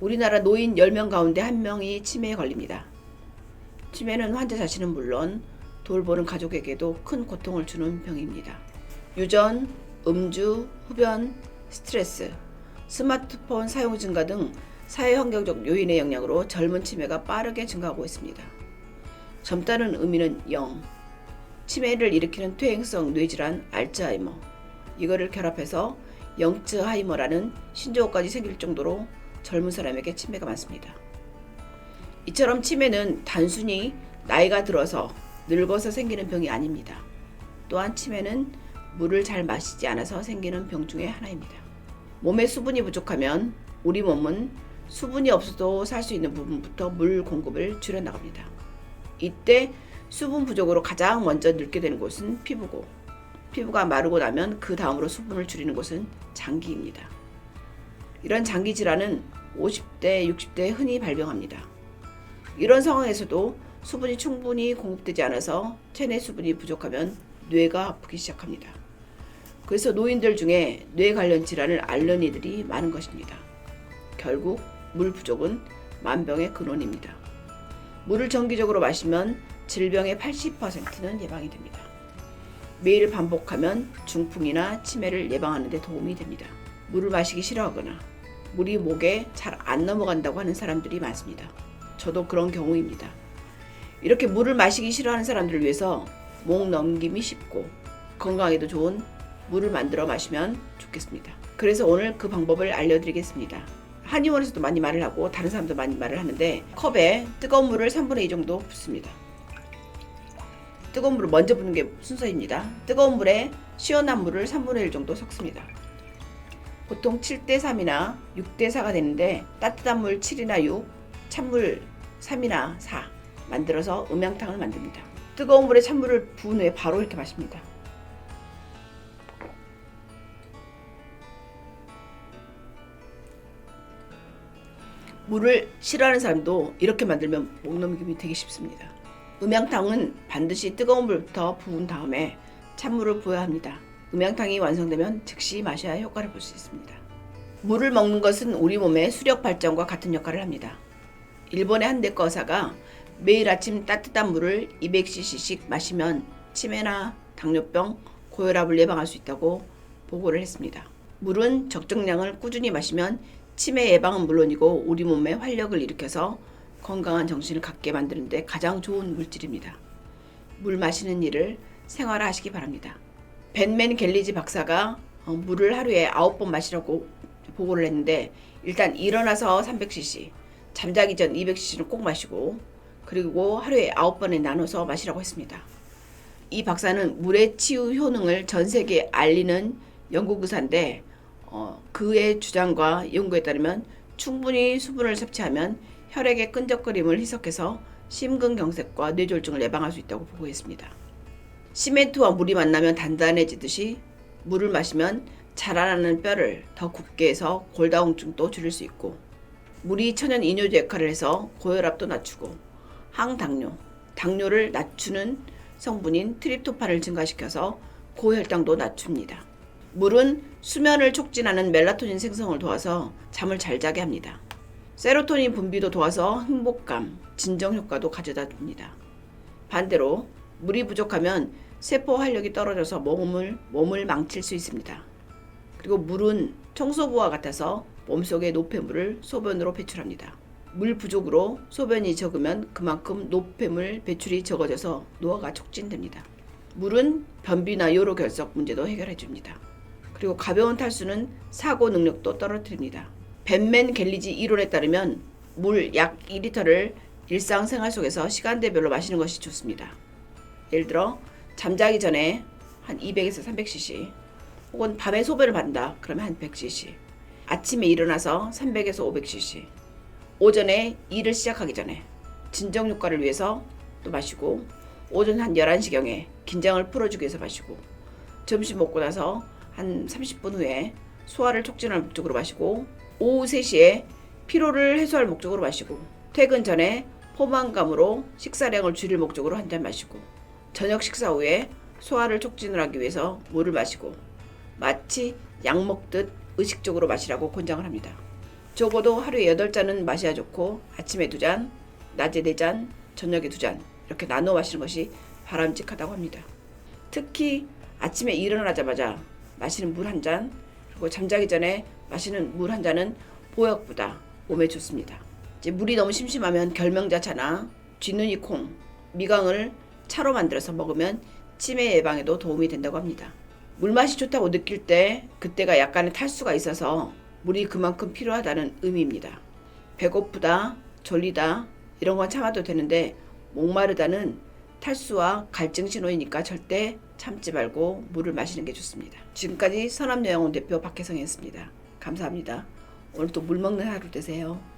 우리나라 노인 10명 가운데 1명이 치매에 걸립니다. 치매는 환자 자신은 물론 돌보는 가족에게도 큰 고통을 주는 병입니다. 유전, 음주, 흡연, 스트레스, 스마트폰 사용 증가 등 사회환경적 요인의 영향으로 젊은 치매가 빠르게 증가하고 있습니다. 젊다는 의미는 0, 치매를 일으키는 퇴행성 뇌질환 알츠하이머, 이거를 결합해서 영츠하이머라는 신조어까지 생길 정도로 젊은 사람에게 치매가 많습니다. 이처럼 치매는 단순히 나이가 들어서 늙어서 생기는 병이 아닙니다. 또한 치매는 물을 잘 마시지 않아서 생기는 병 중에 하나입니다. 몸에 수분이 부족하면 우리 몸은 수분이 없어도 살 수 있는 부분부터 물 공급을 줄여나갑니다. 이때 수분 부족으로 가장 먼저 늙게 되는 곳은 피부고, 피부가 마르고 나면 그 다음으로 수분을 줄이는 곳은 장기입니다. 이런 장기 질환은 50대, 60대에 흔히 발병합니다. 이런 상황에서도 수분이 충분히 공급되지 않아서 체내 수분이 부족하면 뇌가 아프기 시작합니다. 그래서 노인들 중에 뇌 관련 질환을 앓는 이들이 많은 것입니다. 결국 물 부족은 만병의 근원입니다. 물을 정기적으로 마시면 질병의 80%는 예방이 됩니다. 매일 반복하면 중풍이나 치매를 예방하는 데 도움이 됩니다. 물을 마시기 싫어하거나 물이 목에 잘 안 넘어간다고 하는 사람들이 많습니다. 저도 그런 경우입니다. 이렇게 물을 마시기 싫어하는 사람들을 위해서 목 넘김이 쉽고 건강에도 좋은 물을 만들어 마시면 좋겠습니다. 그래서 오늘 그 방법을 알려드리겠습니다. 한의원에서도 많이 말을 하고 다른 사람도 많이 말을 하는데, 컵에 뜨거운 물을 3분의 2 정도 붓습니다. 뜨거운 물을 먼저 붓는 게 순서입니다. 뜨거운 물에 시원한 물을 3분의 1 정도 섞습니다. 보통 7대3이나 6대4가 되는데 따뜻한 물 7이나 6, 찬물 3이나 4 만들어서 음양탕을 만듭니다. 뜨거운 물에 찬물을 부은 후에 바로 이렇게 마십니다. 물을 싫어하는 사람도 이렇게 만들면 목 넘김이 되게 쉽습니다. 음양탕은 반드시 뜨거운 물부터 부은 다음에 찬물을 부어야 합니다. 음양탕이 완성되면 즉시 마셔야 효과를 볼 수 있습니다. 물을 먹는 것은 우리 몸의 수력 발전과 같은 역할을 합니다. 일본의 한 내과 의사가 매일 아침 따뜻한 물을 200cc씩 마시면 치매나 당뇨병, 고혈압을 예방할 수 있다고 보고를 했습니다. 물은 적정량을 꾸준히 마시면 치매 예방은 물론이고 우리 몸에 활력을 일으켜서 건강한 정신을 갖게 만드는 데 가장 좋은 물질입니다. 물 마시는 일을 생활화하시기 바랍니다. 벤맨 갤리지 박사가 물을 하루에 9번 마시라고 보고를 했는데, 일단 일어나서 300cc, 잠자기 전 200cc를 꼭 마시고, 그리고 하루에 9번에 나눠서 마시라고 했습니다. 이 박사는 물의 치유 효능을 전 세계에 알리는 영국 의사인데, 그의 주장과 연구에 따르면 충분히 수분을 섭취하면 혈액의 끈적거림을 희석해서 심근경색과 뇌졸중을 예방할 수 있다고 보고했습니다. 시멘트와 물이 만나면 단단해지듯이 물을 마시면 자라나는 뼈를 더 굽게 해서 골다공증도 줄일 수 있고, 물이 천연 이뇨제 역할을 해서 고혈압도 낮추고 항당뇨, 당뇨를 낮추는 성분인 트립토판을 증가시켜서 고혈당도 낮춥니다. 물은 수면을 촉진하는 멜라토닌 생성을 도와서 잠을 잘 자게 합니다. 세로토닌 분비도 도와서 행복감, 진정 효과도 가져다 줍니다. 반대로 물이 부족하면 세포 활력이 떨어져서 몸을 망칠 수 있습니다. 그리고 물은 청소부와 같아서 몸속의 노폐물을 소변으로 배출합니다. 물 부족으로 소변이 적으면 그만큼 노폐물 배출이 적어져서 노화가 촉진됩니다. 물은 변비나 요로 결석 문제도 해결해 줍니다. 그리고 가벼운 탈수는 사고 능력도 떨어뜨립니다. 벤맨 갤리지 이론에 따르면 물 약 2리터를 일상생활 속에서 시간대별로 마시는 것이 좋습니다. 예를 들어 잠자기 전에 한 200에서 300cc, 혹은 밤에 소변을 받는다 그러면 한 100cc, 아침에 일어나서 300에서 500cc, 오전에 일을 시작하기 전에 진정 효과를 위해서 또 마시고, 오전 한 11시경에 긴장을 풀어주기 위해서 마시고, 점심 먹고 나서 한 30분 후에 소화를 촉진할 목적으로 마시고, 오후 3시에 피로를 해소할 목적으로 마시고, 퇴근 전에 포만감으로 식사량을 줄일 목적으로 한 잔 마시고, 저녁 식사 후에 소화를 촉진을 하기 위해서 물을 마시고, 마치 약 먹듯 의식적으로 마시라고 권장을 합니다. 적어도 하루에 8잔은 마셔야 좋고 아침에 2잔, 낮에 4잔, 저녁에 2잔 이렇게 나눠 마시는 것이 바람직하다고 합니다. 특히 아침에 일어나자마자 마시는 물 1잔 그리고 잠자기 전에 마시는 물 1잔은 보약보다 몸에 좋습니다. 이제 물이 너무 심심하면 결명자차나 쥐눈이 콩, 미강을 차로 만들어서 먹으면 치매 예방에도 도움이 된다고 합니다. 물맛이 좋다고 느낄 때 그때가 약간의 탈수가 있어서 물이 그만큼 필요하다는 의미입니다. 배고프다, 졸리다 이런 건 참아도 되는데 목마르다는 탈수와 갈증 신호이니까 절대 참지 말고 물을 마시는 게 좋습니다. 지금까지 서남여행원 대표 박혜성이었습니다. 감사합니다. 오늘도 물 먹는 하루 되세요.